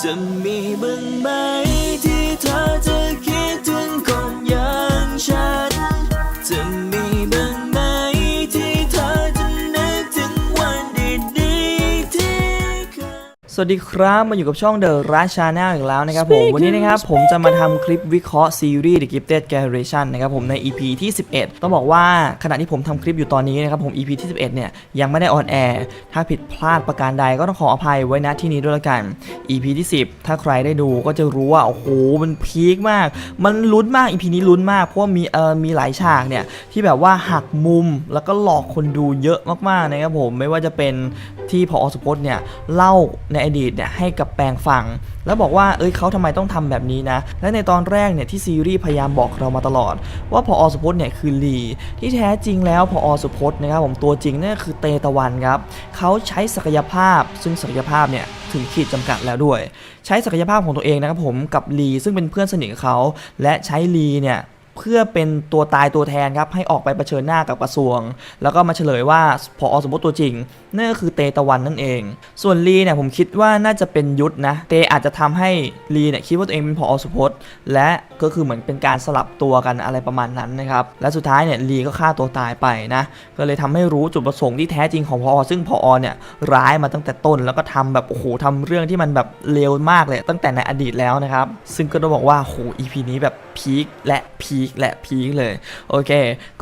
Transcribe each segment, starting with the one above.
จะมีบ้างไหมที่เธอจะคิดถึงคนอย่างฉันจะมีบ้างไหมที่เธอจะนึกถึงวันดีๆที่เคยสวัสดีครับมาอยู่กับช่อง The Rush Channel อีกแล้วนะครับผมวันนี้นะครับผมจะมาทำคลิปวิเคราะห์ซีรีส์ The Gifted Generation นะครับผมใน EP ที่ 11 ต้องบอกว่าขณะที่ผมทำคลิปอยู่ตอนนี้นะครับผม EP ที่ 11 เนี่ยยังไม่ได้ออนแอร์ถ้าผิดพลาดประการใดก็ต้องขออภัยไว้ณที่นี้ด้วยละกัน EP ที่ 10 ถ้าใครได้ดูก็จะรู้ว่าโอ้โหมันพีคมากมันลุ้นมาก EP นี้ลุ้นมากเพราะว่ามีหลายฉากเนี่ยที่แบบว่าหักมุมแล้วก็หลอกคนดูเยอะมากๆนะครับผมไม่ว่าจะเป็นที่ผอ.สุพจน์เนี่ยเล่าในอดีตเนี่ยให้กับแปงฟังแล้วบอกว่าเขาทำไมต้องทำแบบนี้นะและในตอนแรกเนี่ยที่ซีรีส์พยายามบอกเรามาตลอดว่าผอ.สุพจน์เนี่ยคือลีที่แท้จริงแล้วผอ.สุพจน์นะครับผมตัวจริงเนี่ยคือเตตะวันครับเขาใช้ศักยภาพซึ่งศักยภาพเนี่ยถึงขีดจำกัดแล้วด้วยใช้ศักยภาพของตัวเองนะครับผมกับลีซึ่งเป็นเพื่อนสนิทของเขาและใช้ลีเนี่ยเพื่อเป็นตัวตายตัวแทนครับให้ออกไปเผชิญหน้ากับกระทรวงแล้วก็มาเฉลยว่าผอ.สมมติตัวจริงนั่นก็คือเตตะวันนั่นเองส่วนลีเนี่ยผมคิดว่าน่าจะเป็นยุทธนะเตอาจจะทำให้ลีเนี่ยคิดว่าตัวเองเป็นผอ.สุพจน์และก็คือเหมือนเป็นการสลับตัวกันอะไรประมาณนั้นนะครับและสุดท้ายเนี่ยลีก็ฆ่าตัวตายไปนะก็เลยทำให้รู้จุดประสงค์ที่แท้จริงของผอ.ซึ่งผอ.เนี่ยร้ายมาตั้งแต่ต้นแล้วก็ทำแบบโอ้โหทำเรื่องที่มันแบบเลวมากเลยตั้งแต่ในอดีตแล้วนะครับซึ่งก็ต้องบอกว่าโห EP นี้แบบพีคและพีคเลยโอเค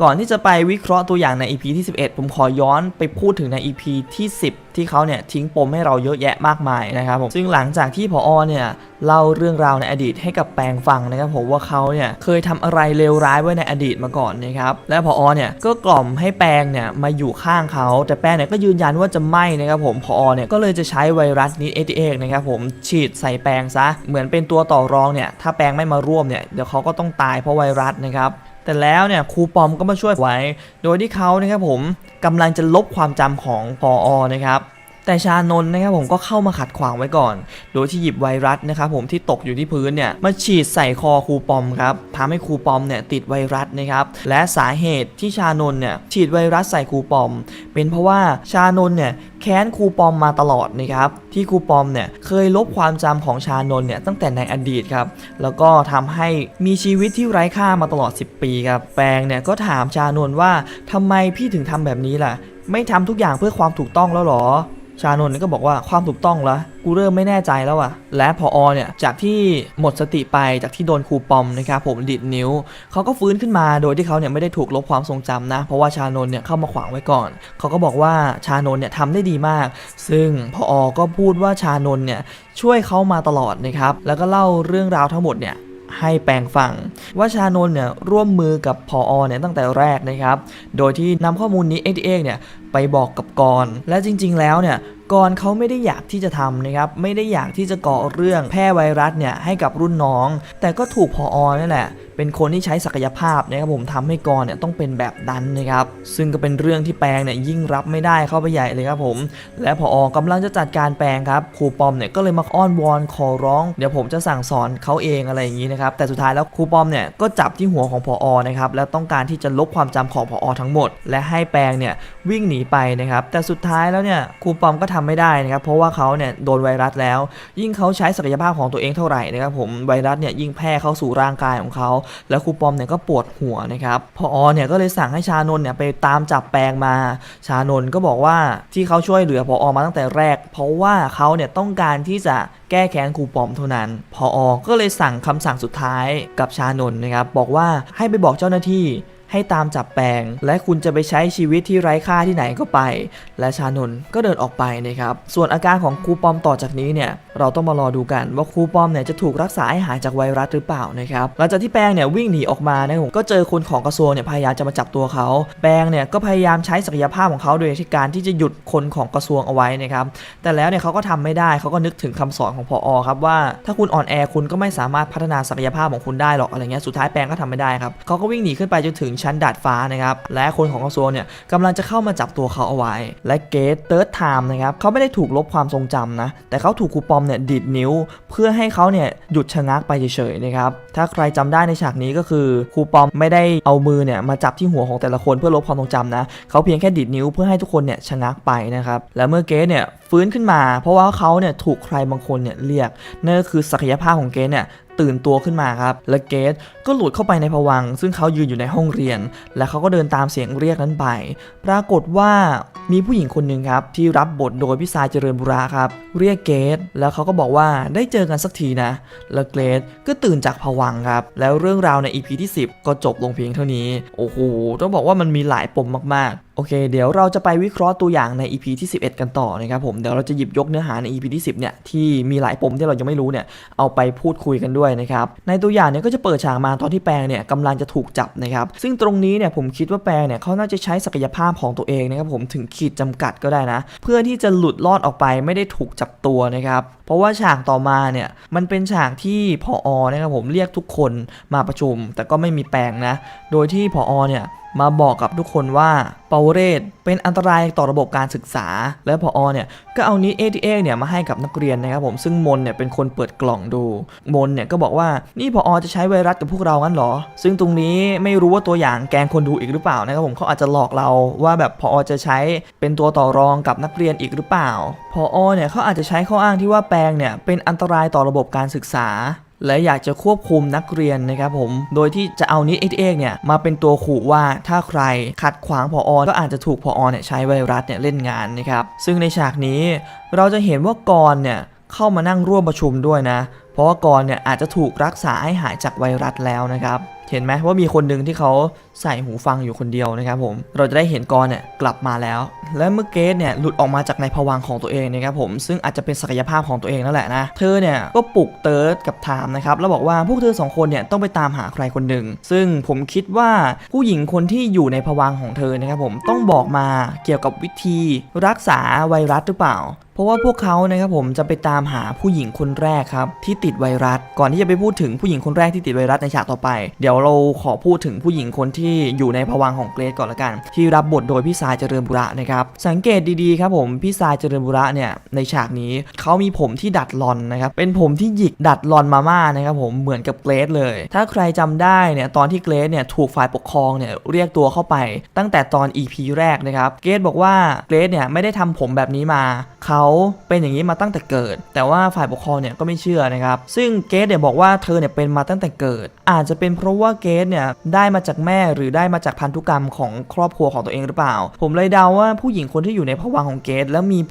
ก่อนที่จะไปวิเคราะห์ตัวอย่างใน EP ที่ 11 ผมขอย้อนไปพูดถึงใน EP ที่ 10 ที่เขาเนี่ยทิ้งปมให้เราเยอะแยะมากมายนะครับผมซึ่งหลังจากที่ผอ.เนี่ยเล่าเรื่องราวในอดีตให้กับแปงฟังนะครับผมว่าเขาเนี่ยเคยทำอะไรเลวร้ายไว้ในอดีตมาก่อนนะครับและผอ.เนี่ยก็กล่อมให้แปงเนี่ยมาอยู่ข้างเขาแต่แปงเนี่ยก็ยืนยันว่าจะไม่นะครับผมผอ.เนี่ยก็เลยจะใช้ไวรัสนิด88นะครับผมฉีดใส่แปงซะเหมือนเป็นตัวต่อรองเนี่ยถ้าแปงไม่มาร่วมเนี่ยเดี๋ยวเขาก็ต้องตายเพราะไวรัสนะครับแต่แล้วเนี่ยครูปอมก็มาช่วยไว้โดยที่เขานะครับผมกำลังจะลบความจำของผอ.นะครับแต่ชานนท์นะครับผมก็เข้ามาขัดขวางไว้ก่อนโดยที่หยิบไวรัสนะครับผมที่ตกอยู่ที่พื้นเนี่ยมาฉีดใส่คอครูปอมครับทำให้ครูปอมเนี่ยติดไวรัสนะครับและสาเหตุที่ชานนท์เนี่ยฉีดไวรัสใส่ครูปอมเป็นเพราะว่าชานนท์เนี่ยแค้นครูปอมมาตลอดนะครับที่ครูปอมเนี่ยเคยลบความจำของชานนท์เนี่ยตั้งแต่ในอดีตครับแล้วก็ทำให้มีชีวิตที่ไร้ค่ามาตลอด10 ปีครับแปงเนี่ยก็ถามชานนท์ว่าทำไมพี่ถึงทำแบบนี้ล่ะไม่ทำทุกอย่างเพื่อความถูกต้องแล้วหรอชานนท์ก็บอกว่าความถูกต้องละกูเริ่มไม่แน่ใจแล้วอะและผอ.เนี่ยจากที่หมดสติไปจากที่โดนครูปอมนะครับผมดีดนิ้วเขาก็ฟื้นขึ้นมาโดยที่เขาเนี่ยไม่ได้ถูกลบความทรงจำนะเพราะว่าชานนท์เนี่ยเข้ามาขวางไว้ก่อนเขาก็บอกว่าชานนท์เนี่ยทำได้ดีมากซึ่งผอ.ก็พูดว่าชานนท์เนี่ยช่วยเขามาตลอดนะครับแล้วก็เล่าเรื่องราวทั้งหมดเนี่ยให้แปงฟังว่าชานนท์เนี่ยร่วมมือกับผอ.เนี่ยตั้งแต่แรกนะครับโดยที่นำข้อมูลนี้เนี่ยไปบอกกับกรและจริงๆแล้วเนี่ยกรเขาไม่ได้อยากที่จะทำนะครับไม่ได้อยากที่จะก่อเรื่องแพร่ไวรัสเนี่ยให้กับรุ่นน้องแต่ก็ถูกผอ.นั่นแหละเป็นคนที่ใช้ศักยภาพนะครับผมทำให้กรเนี่ยต้องเป็นแบบนั้นนะครับซึ่งก็เป็นเรื่องที่แปงเนี่ยยิ่งรับไม่ได้เข้าไปใหญ่เลยครับผมและผอ.กำลังจะจัดการแปงครับครูปอมเนี่ยก็เลยมาอ้อนวอนขอร้องเดี๋ยวผมจะสั่งสอนเขาเองอะไรอย่างนี้นะครับแต่สุดท้ายแล้วครูปอมเนี่ยก็จับที่หัวของผอ.นะครับแล้วต้องการที่จะลบความจำของผอ.ทั้งหมดและให้แปงเนี่ยวิ่งหนีไปนะครับแต่สุดท้ายแล้วเนี่ยครูปอมก็ทำไม่ได้นะครับเพราะว่าเขาเนี่ยโดนไวรัสแล้วยิ่งเขาใช้ศักยภาพของตัวเองเท่าไหร่นะครับผมไวรัสเนี่ยยิ่งแพร่เข้าสู่ร่างกายของเขาแล้วครูปอมเนี่ยก็ปวดหัวนะครับผอ.เนี่ยก็เลยสั่งให้ชานนท์เนี่ยไปตามจับแปงมาชานนท์ก็บอกว่าที่เขาช่วยเหลือผอ.มาตั้งแต่แรกเพราะว่าเขาเนี่ยต้องการที่จะแก้แค้นครูปอมเท่านั้นผอ.ก็เลยสั่งคำสั่งสุดท้ายกับชานนท์นะครับบอกว่าให้ไปบอกเจ้าหน้าที่ให้ตามจับแปงและคุณจะไปใช้ชีวิตที่ไร้ค่าที่ไหนก็ไปและชานนท์ก็เดินออกไปนะครับส่วนอาการของครูปอมต่อจากนี้เนี่ยเราต้องมารอดูกันว่าครูปอมเนี่ยจะถูกรักษาให้หายจากไวรัสหรือเปล่านะครับหลังจากที่แปงเนี่ยวิ่งหนีออกมานะครับก็เจอคนของกระทรวงเนี่ยพยายามจะมาจับตัวเขาแปงเนี่ยก็พยายามใช้ศักยภาพของเขาโดยการที่จะหยุดคนของกระทรวงเอาไว้นะครับแต่แล้วเนี่ยเขาก็ทำไม่ได้เขาก็นึกถึงคำสอนของผอ.ครับว่าถ้าคุณอ่อนแอคุณก็ไม่สามารถพัฒนาศักยภาพของคุณได้หรอกอะไรเงี้ยสุดท้ายแปงก็ทำไม่ได้ครับเขาก็วิ่งหนีขึ้นไปจนถึง ชั้นดาดฟ้านะครับและคนของกระทรวงเนี่ยกำลังจะเข้ามาจับตัวเขาเอาไว้และเกตเติร์ดไทม์นะครับเขาไม่ได้ถูกลบความทรงจำนะแต่เขาถูกครูปอมเนี่ยดีดนิ้วเพื่อให้เขาเนี่ยหยุดชะงักไปเฉยๆนะครับถ้าใครจำได้ในฉากนี้ก็คือครูปอมไม่ได้เอามือเนี่ยมาจับที่หัวของแต่ละคนเพื่อลบความทรงจำนะเขาเพียงแค่ดีดนิ้วเพื่อให้ทุกคนเนี่ยชะงักไปนะครับและเมื่อเกตเนี่ยฟื้นขึ้นมาเพราะว่าเขาเนี่ยถูกใครบางคนเนี่ยเรียกนั่นก็คือศักยภาพของเกตเนี่ยตื่นตัวขึ้นมาครับและเกตก็หลุดเข้าไปในภวังค์ซึ่งเขายืนอยู่ในห้องเรียนและเขาก็เดินตามเสียงเรียกนั้นไปปรากฏว่ามีผู้หญิงคนหนึ่งครับที่รับบทโดยพี่ทรายเจริญบุระครับเรียกเกตแล้วเขาก็บอกว่าได้เจอกันสักทีนะแล้วเกตก็ตื่นจากภวังค์ครับแล้วเรื่องราวใน EP ที่10ก็จบลงเพียงเท่านี้โอ้โหต้องบอกว่ามันมีหลายปมมากๆโอเคเดี๋ยวเราจะไปวิเคราะห์ตัวอย่างใน EP ที่11กันต่อนะครับผมเดี๋ยวเราจะหยิบยกเนื้อหาใน EP ที่10เนี่ยที่มีหลายปมที่เรายังไม่รู้เนี่ยเอาไปพูดคุยกันด้วยนะครับในตัวอย่างเนี่ยก็จะเปิดฉากมาตอนที่แปงเนี่ยกำลังจะถูกจับนะครับซึ่งตรงนี้เนี่ยผมคิดว่าแปงเนี่ยเขาน่าจะใช้ศักยภาพของตัวเองนะครับผมถึงขีดจำกัดก็ได้นะเพื่อที่จะหลุดรอดออกไปไม่ได้ถูกจับตัวนะครับเพราะว่าฉากต่อมาเนี่ยมันเป็นฉากที่ผอ.นะครับผมเรียกทุกคนมาประชุมแต่ก็ไม่มีแปงนะโดยที่ผอ.เนี่ยมาบอกกับทุกคนว่าปาวเรศเป็นอันตรายต่อระบบการศึกษาและผอ.เนี่ยก็เอานี้ATAเนี่ยมาให้กับนักเรียนนะครับผมซึ่งมนเนี่ยเป็นคนเปิดกล่องดูมนเนี่ยก็บอกว่านี่ผอ.จะใช้ไวรัสกับพวกเรางั้นเหรอซึ่งตรงนี้ไม่รู้ว่าตัวอย่างแกงคนดูอีกหรือเปล่านะครับผมเขาอาจจะหลอกเราว่าแบบผอ.จะใช้เป็นตัวต่อรองกับนักเรียนอีกหรือเปล่าผอ.เนี่ยเขาอาจจะใช้ข้ออ้างที่ว่าแปงเนี่ยเป็นอันตรายต่อระบบการศึกษาและอยากจะควบคุมนักเรียนนะครับผมโดยที่จะเอานี้เองเนี่ยมาเป็นตัวขู่ว่าถ้าใครขัดขวางผอ.ก็อาจจะถูกผอ.เนี่ยใช้ไวรัสเนี่ยเล่นงานนะครับซึ่งในฉากนี้เราจะเห็นว่ากรเนี่ยเข้ามานั่งร่วมประชุมด้วยนะเพราะว่ากรเนี่ยอาจจะถูกรักษาให้หายจากไวรัสแล้วนะครับเห็นไหมว่ามีคนหนึ่งที่เขาใส่หูฟังอยู่คนเดียวนะครับผมเราจะได้เห็นกรเนี่ยกลับมาแล้วและเมื่อเกตเนี่ยหลุดออกมาจากในภวังค์ของตัวเองนะครับผมซึ่งอาจจะเป็นศักยภาพของตัวเองนั่นแหละนะเธอเนี่ยก็ปลุกเติร์ดกับไทม์นะครับแล้วบอกว่าพวกเธอ2คนเนี่ยต้องไปตามหาใครคนหนึ่งซึ่งผมคิดว่าผู้หญิงคนที่อยู่ในภวังค์ของเธอนะครับผมต้องบอกมาเกี่ยวกับวิธีรักษาไวรัสหรือเปล่าเพราะว่าพวกเขานะครับผมจะไปตามหาผู้หญิงคนแรกครับที่ติดไวรัสก่อนที่จะไปพูดถึงผู้หญิงคนแรกที่ติดไวรัสในฉากต่อไปเดี๋ยวเราขอพูดถึงผู้หญิงคนที่อยู่ในภวังค์ของเกรซก่อนละกันที่รับบทโดยพี่ทรายเจริญบุระนะครับสังเกตดีๆครับผมพี่ทรายเจริญบุระเนี่ยในฉากนี้เขามีผมที่ดัดลอนนะครับเป็นผมที่หยิกดัดลอนมาม่านะครับผมเหมือนกับเกรซเลยถ้าใครจำได้เนี่ยตอนที่เกรซเนี่ยถูกฝ่ายปกครองเนี่ยเรียกตัวเข้าไปตั้งแต่ตอน EP แรกนะครับเกรซบอกว่าเกรซเนี่ยไม่ได้ทำผมแบบนี้มาเขาเป็นอย่างนี้มาตั้งแต่เกิดแต่ว่าฝ่ายปกครองเนี่ยก็ไม่เชื่อนะครับซึ่งเกรซเนี่ยบอกว่าเธอเนี่ยเป็นมาตั้งแต่เกิดอาจจะเป็นเพราะว่าเกรซเนี่ยได้มาจากแม่หรือได้มาจากพันธุกรรมของครอบครัวของตัวเองหรือเปล่าผมเลยเดาว่าผู้หญิงคนที่อยู่ในภวังค์ของเกรซแล้วมี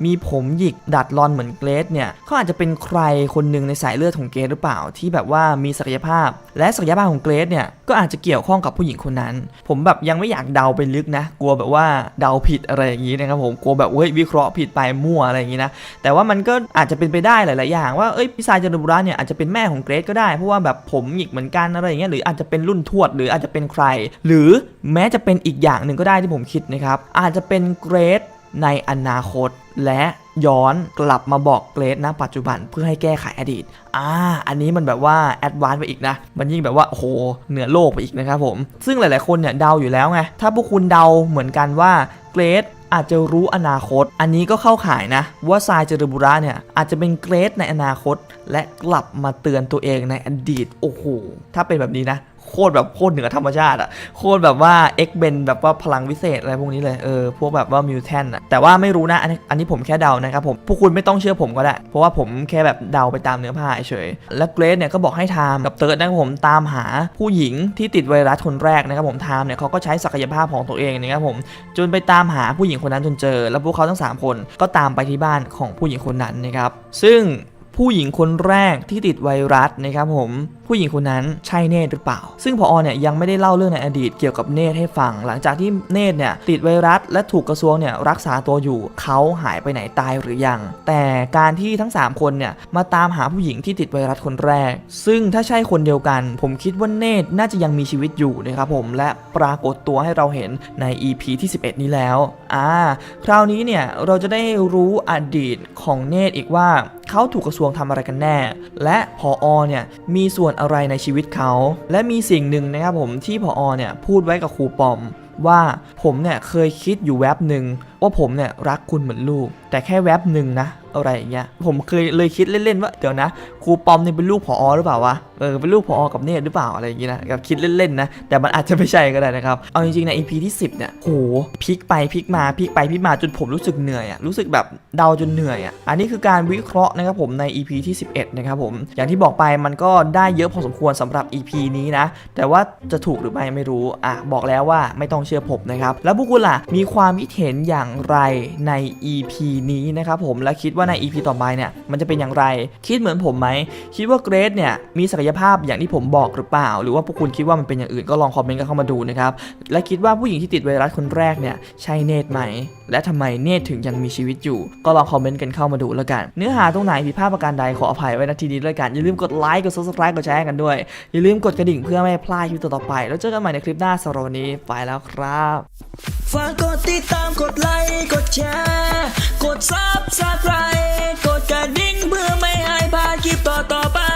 ผมหยิกดัดลอนเหมือนเกรซเนี่ยเขาอาจจะเป็นใครคนหนึ่งในสายเลือดของเกรซหรือเปล่าที่แบบว่ามีศักยภาพและศักยภาพของเกรซเนี่ยก็อาจจะเกี่ยวข้องกับผู้หญิงคนนั้นผมแบบยังไม่อยากเดาไปลึกนะกลัวแบบว่าเดาผิดอะไรอย่างนี้นะครับผมกลัวแบบวิเคราะห์ผิดไปมั่วอะไรอย่างนี้นะแต่ว่ามันก็อาจจะเป็นไปได้หลายๆอย่างว่าพี่ทรายเจริญบุระเนี่ยอาจจะเป็นแม่ของเกรซก็ได้เพราะว่าแบบผมหยิกเหมือนกันอะไรอย่างเงี้ยหรืออาจจะเป็นรุ่นทวดหรืออาจจะเป็นใครหรือแม้จะเป็นอีกอย่างหนึ่งก็ได้ที่ผมคิดนะครับอาจจะเป็นเกรซในอนาคตและย้อนกลับมาบอกเกรซณปัจจุบันเพื่อให้แก้ไขอดีตอันนี้มันแบบว่าแอดวานซ์ไปอีกนะมันยิ่งแบบว่าโอ้โหเหนือโลกไปอีกนะครับผมซึ่งหลายๆคนเนี่ยเดาอยู่แล้วไงถ้าพวกคุณเดาเหมือนกันว่าเกรซอาจจะรู้อนาคตอันนี้ก็เข้าข่ายนะว่าทรายเจริญบุระเนี่ยอาจจะเป็นเกรซในอนาคตและกลับมาเตือนตัวเองในอดีตโอ้โหถ้าเป็นแบบนี้นะโคตรเหนือธรรมชาติอะโคตรแบบว่าเอ็กเบนแบบว่าพลังวิเศษอะไรพวกนี้เลยพวกแบบว่ามิวแทนอะแต่ว่าไม่รู้นะอันนี้ผมแค่เดานะครับผมพวกคุณไม่ต้องเชื่อผมก็ได้เพราะว่าผมแค่แบบเดาไปตามเนื้อผ้าเฉยและเกรซเนี่ยก็บอกให้ไทม์กับเติร์ดนะครับผมตามหาผู้หญิงที่ติดไวรัสคนแรกนะครับผมไทม์เนี่ยเขาก็ใช้ศักยภาพของตัวเองนะครับผมจนไปตามหาผู้หญิงคนนั้นจนเจอแล้วพวกเขาทั้ง3คนก็ตามไปที่บ้านของผู้หญิงคนนั้นนะครับซึ่งผู้หญิงคนแรกที่ติดไวรัสนะครับผมผู้หญิงคนนั้นใช่เนตรหรือเปล่าซึ่งผอ.เนี่ยยังไม่ได้เล่าเรื่องในอดีตเกี่ยวกับเนตรให้ฟังหลังจากที่เนตรเนี่ยติดไวรัสและถูกกระทรวงเนี่ยรักษาตัวอยู่เขาหายไปไหนตายหรือยังแต่การที่ทั้ง3คนเนี่ยมาตามหาผู้หญิงที่ติดไวรัสคนแรกซึ่งถ้าใช่คนเดียวกันผมคิดว่าเนตรน่าจะยังมีชีวิตอยู่นะครับผมและปรากฏตัวให้เราเห็นใน EP ที่11นี้แล้วคราวนี้เนี่ยเราจะได้รู้อดีตของเนตรอีกว่า เขาถูกกระทรวงทำอะไรกันแน่และผอ.เนี่ยมีส่วนอะไรในชีวิตเขาและมีสิ่งหนึ่งนะครับผมที่ผอ.เนี่ยพูดไว้กับครูปอมว่าผมเนี่ยเคยคิดอยู่แวบหนึ่งว่าผมเนี่ยรักคุณเหมือนลูกแต่แค่แวบหนึ่งนะอะไรอย่างเงี้ยผมเคยเลยคิดเล่นๆว่าเดี๋ยวนะครูปอมเนี่ยเป็นลูกผอ.หรือเปล่าวะเป็นลูกผอ.กับเนตรหรือเปล่าอะไรอย่างเงี้ยนะกับคิดเล่นๆนะแต่มันอาจจะไม่ใช่ก็ได้นะครับเอาจริงๆใน EP ที่10เนี่ยโหพลิกไปพลิกมาพลิกไปพลิกมาจนผมรู้สึกเหนื่อยอะรู้สึกแบบเดาจนเหนื่อยอะอันนี้คือการวิเคราะห์นะครับผมใน EP ที่11นะครับผมอย่างที่บอกไปมันก็ได้เยอะพอสมควรสำหรับ EP นี้นะแต่ว่าจะถูกหรือไม่รู้บอกแล้วว่าไม่ต้องเชื่อผมนะครับแล้วพวกคุณล่ะมีความคิดเห็นอย่างไรใน EP นี้นะครับผมและคิดว่าใน EP ต่อไปเนี่ยมันจะเป็นอย่างไรคิดเหมือนผมไหมคิดว่าเกรซเนี่ยมีศักยภาพอย่างที่ผมบอกหรือเปล่าหรือว่าพวกคุณคิดว่ามันเป็นอย่างอื่นก็ลองคอมเมนต์กันเข้ามาดูนะครับและคิดว่าผู้หญิงที่ติดไวรัสคนแรกเนี่ยใช่เนตรไหมและทำไมเนตรถึงยังมีชีวิตอยู่ก็ลองคอมเมนต์กันเข้ามาดูแล้วกันเนื้อหาตรงไหนผิดพลาดประการใดขออภัยไว้ณที่นี้ด้วยกันอย่าลืมกดไลค์กด Subscribe กดแชร์กันด้วยอย่าลืมกดกระดิ่งเพื่อไม่พลาดคลิปต่อไปแล้วเจอกันใหม่ในคลิปหน้าสำหรับวันนี้ไปแล้วครับฝากกดติดตามกดไลค์กดแชร์กด Subscribe กดกระดิ่งเพื่อไม่ให้พลาดคลิปต่อไป